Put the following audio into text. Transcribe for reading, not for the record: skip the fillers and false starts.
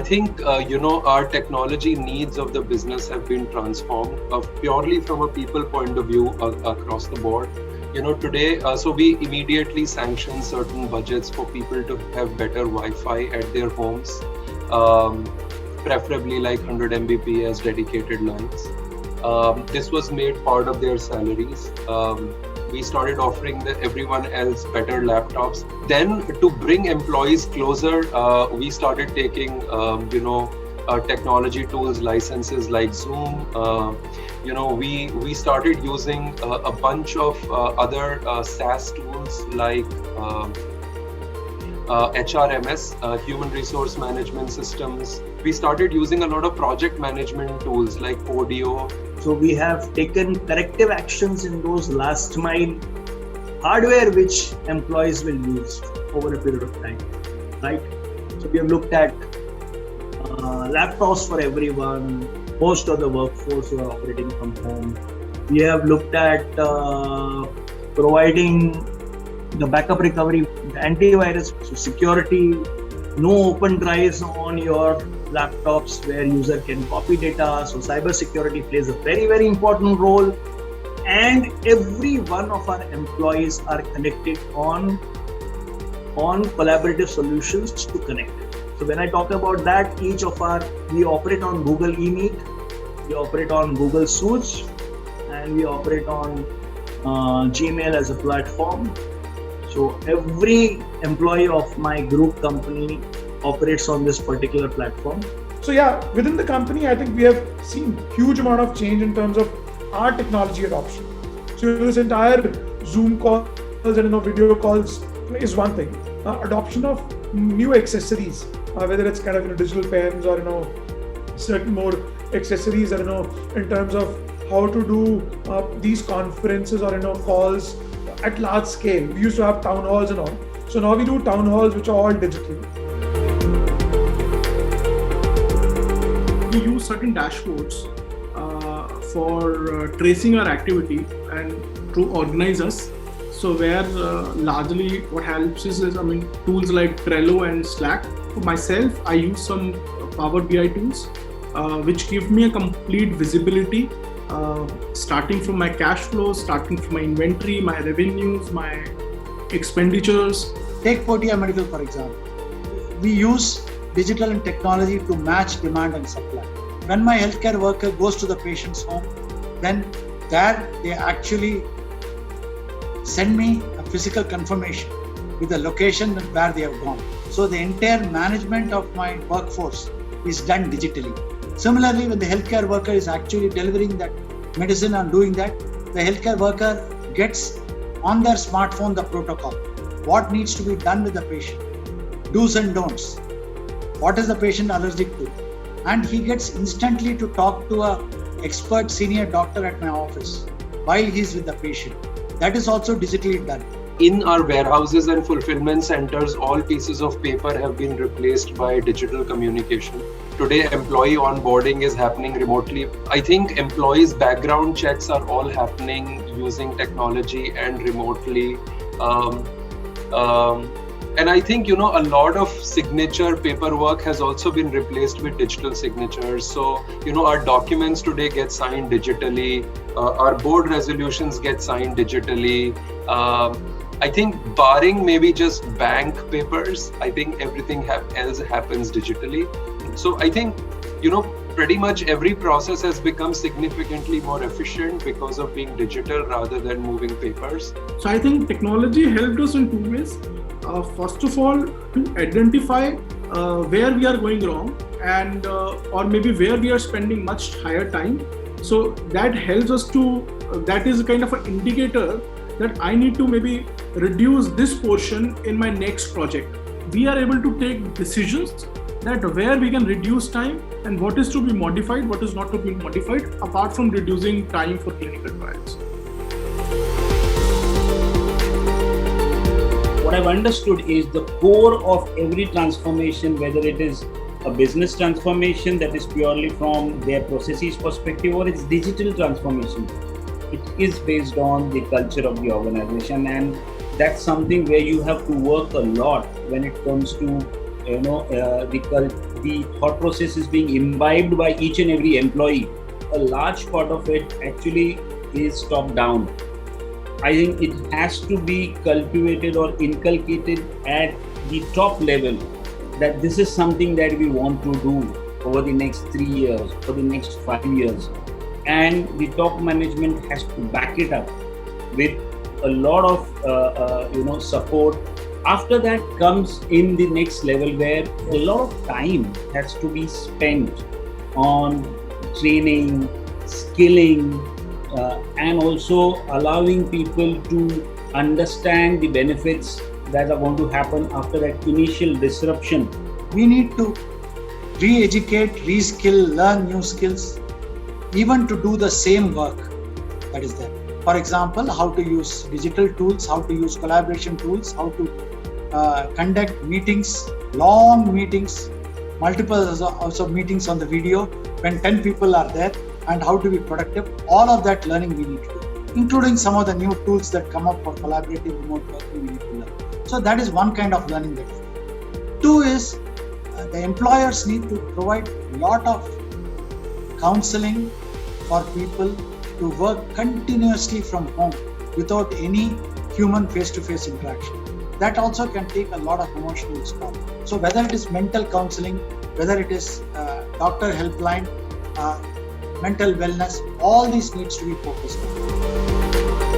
think, our technology needs of the business have been transformed purely from a people point of view across the board. Today, so we immediately sanction certain budgets for people to have better Wi-Fi at their homes, preferably like 100 Mbps dedicated lines. This was made part of their salaries. We started offering everyone else better laptops. Then to bring employees closer, we started taking, technology tools licenses like Zoom. We started using a bunch of other SaaS tools like HRMS, human resource management systems. We started using a lot of project management tools like Podio. So we have taken corrective actions in those last mile hardware which employees will use over a period of time, right? So we have looked at laptops for everyone, most of the workforce who are operating from home. We have looked at providing the backup recovery, the antivirus, so security, no open drives on your laptops where user can copy data. So cybersecurity plays a very, very important role. And every one of our employees are connected on collaborative solutions to connect. So when I talk about that, we operate on Google eMeet, we operate on Google Suits, and we operate on Gmail as a platform. So every employee of my group company operates on this particular platform. So yeah, within the company, I think we have seen huge amount of change in terms of our technology adoption. So this entire Zoom calls and video calls is one thing. Adoption of new accessories, whether it's kind of digital pens or certain more accessories, in terms of how to do these conferences or calls at large scale. We used to have town halls and all. So now we do town halls which are all digital. We use certain dashboards for tracing our activity and to organize us. So where largely what helps is tools like Trello and Slack. For myself, I use some Power BI tools which give me a complete visibility starting from my cash flows, starting from my inventory, my revenues, my expenditures. Take Podia Medical for example. We use digital and technology to match demand and supply. When my healthcare worker goes to the patient's home, then there they actually send me a physical confirmation with the location where they have gone. So the entire management of my workforce is done digitally. Similarly, when the healthcare worker is actually delivering that medicine and doing that, the healthcare worker gets on their smartphone the protocol. What needs to be done with the patient, do's and don'ts, what is the patient allergic to, and he gets instantly to talk to an expert senior doctor at my office while he's with the patient. That is also digitally done. In our warehouses and fulfillment centers, all pieces of paper have been replaced by digital communication. Today, employee onboarding is happening remotely. I think employees' background checks are all happening using technology and remotely. And I think, a lot of signature paperwork has also been replaced with digital signatures. So, our documents today get signed digitally. Our board resolutions get signed digitally. I think barring maybe just bank papers, I think everything else happens digitally. So I think, pretty much every process has become significantly more efficient because of being digital rather than moving papers. So I think technology helped us in two ways. First of all, to identify where we are going wrong and or maybe where we are spending much higher time. So that helps us that is kind of an indicator that I need to maybe reduce this portion in my next project. We are able to take decisions that where we can reduce time and what is to be modified, what is not to be modified, apart from reducing time for clinical trials. What I've understood is the core of every transformation, whether it is a business transformation that is purely from their processes perspective or it's digital transformation, it is based on the culture of the organization, and that's something where you have to work a lot when it comes to the thought process is being imbibed by each and every employee, a large part of it actually is top down. I think it has to be cultivated or inculcated at the top level, that this is something that we want to do over the next 3 years, for the next 5 years. And the top management has to back it up with a lot of support. After that comes in the next level, where a lot of time has to be spent on training, skilling, and also allowing people to understand the benefits that are going to happen after that initial disruption. We need to re-educate, re-skill, learn new skills, even to do the same work that is there. For example, how to use digital tools, how to use collaboration tools, how to conduct meetings, long meetings, multiple also meetings on the video when 10 people are there, and how to be productive. All of that learning we need to do, including some of the new tools that come up for collaborative remote working we need to learn. So that is one kind of learning that is there. Two is the employers need to provide a lot of counseling for people to work continuously from home without any human face-to-face interaction. That also can take a lot of emotional toll. So whether it is mental counseling, whether it is doctor helpline, mental wellness, all these needs to be focused on.